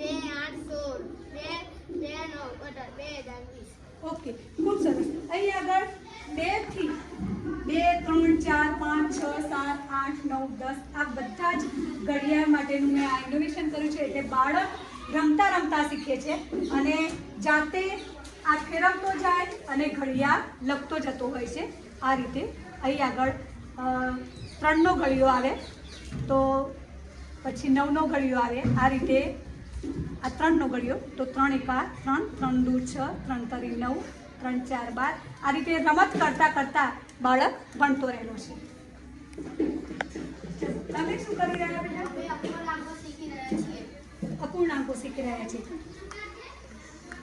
2 8 16 2 9 18 2 20. Okay, ખૂબ સરસ. અહીં આગળ 2 થી 2 3 4 5 6 7 8 9 10 આ બધા જ ઘડિયાળ માટેનું મેં આ ઇનોવેશન કર્યું છે. એટલે બાળક રમતા રમતા શીખે છે અને જાતે આ ફેરવતો જાય અને ઘડિયાળ લખતો જતો હોય છે. આ રીતે અહીં આગળ 3નો ઘડિયો આવે તો પછી 9નો ઘડિયો આવે. આ રીતે આ 3નો ઘડિયો તો 3 1 3 3 2 6 3 3 9 3 4 12. આ રીતે રમત કરતા કરતા બાળક ભણતો રહેલો છે. તમે શું કરી રહ્યા બેટા? અમે અપૂર્ણાંકો શીખી રહ્યા છીએ. અપૂર્ણાંકો શીખી રહ્યા છે.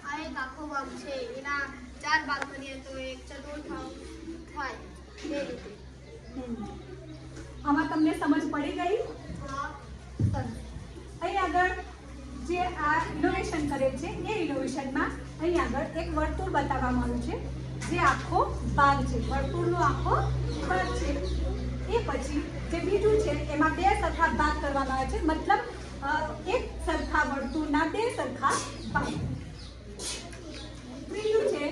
આ એક આખો ભાગ છે, એના 4 ભાગ કરીએ તો એ એક ચતુર્થાંશ થાય એ રીતે. આમાં તમને સમજ પડી ગઈ? હા. સરસ. અહીં આગળ જે આ ઇનોવેશન કરેલ છે એ ઇનોવેશનમાં અહીં આગળ એક વર્તુળ બતાવવામાં આવ્યું છે, જે આખો ભાગ છે, વર્તુળનો આખો ભાગ છે. એ પછી જે બીજું છે એમાં બે સરખા ભાગ કરવામાં આવે છે, મતલબ એક સરખા વર્તુળના બે સરખા ભાગ. ત્રીજું છે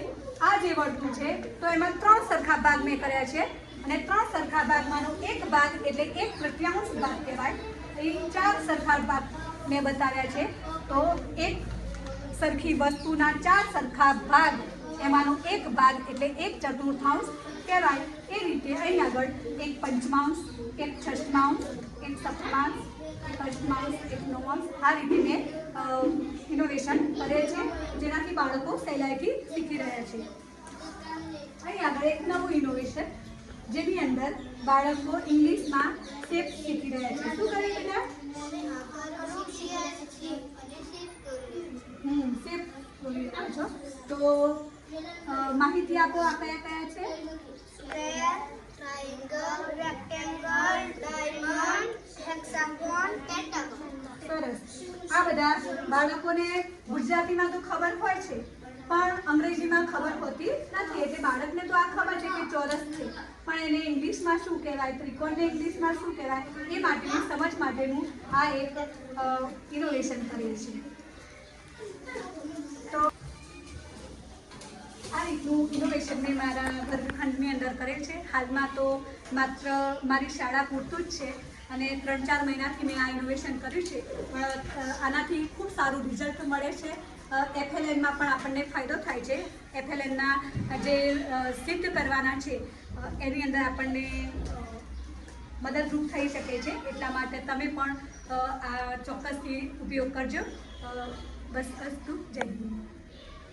આ જે વર્તુળ છે તો એમાં ત્રણ સરખા ભાગ મેં કર્યા છે, અને ત્રણ સરખા ભાગમાંનો એક ભાગ એટલે એક તૃતીયાંશ ભાગ કહેવાય. અહીં ચાર સરખા ભાગ મેં બતાવ્યા છે, તો એક સરખી વસ્તુના ચાર સરખા ભાગ એમાંનો એક ભાગ એટલે એક ચતુર્થાંશ કહેવાય. એ રીતે અહીં આગળ એક પંચમાંશ, એક છઠ્ઠાંશ, એક સપ્તમાંશ, એક અષ્ટમાંશ, એક નવાંશ, આ રીતે મેં ઇનોવેશન કરેલ છે, જેનાથી બાળકો સહેલાઈથી શીખી રહ્યા છે. અહીં આગળ એક નવું ઇનોવેશન, જેની અંદર બાળકો ઇંગ્લિશમાં શેપ શીખી રહ્યા છે. શું કરે બેટા? શેપ બોલી રહ્યા છો, તો માહિતી આપો, આ કયા કયા છે? Square, triangle, rectangle, diamond, hexagon, pentagon. સરસ. આ બધા બાળકોને ગુજરાતીમાં તો ખબર હોય છે, પણ અંગ્રેજીમાં ખબર હોતી નથી. એટલે બાળકને તો આ ખબર છે કે ચોરસ છે, પણ એને ઇંગ્લિશમાં શું કહેવાય, ત્રિકોણને ઇંગ્લિશમાં શું કહેવાય, એ માટેની સમજ માટેનું આ એક ઇનોવેશન કરીએ છીએ. તો આ રીતનું ઇનોવેશન મેં મારા વર્ગખંડની અંદર કરેલ છે. હાલમાં તો માત્ર મારી શાળા પૂરતું જ છે, અને 3-4 મહિનાથી મેં આ ઇનોવેશન કર્યું છે, પણ આનાથી ખૂબ સારું રિઝલ્ટ મળે છે. FLNમાં પણ આપણને ફાયદો થાય છે. FLNના જે સિદ્ધ કરવાના છે એની અંદર આપણને મદદરૂપ થઈ શકે છે. એટલા માટે તમે પણ આ ચોક્કસથી ઉપયોગ કરજો. બસ અસ્તુ. જય હિન્દ.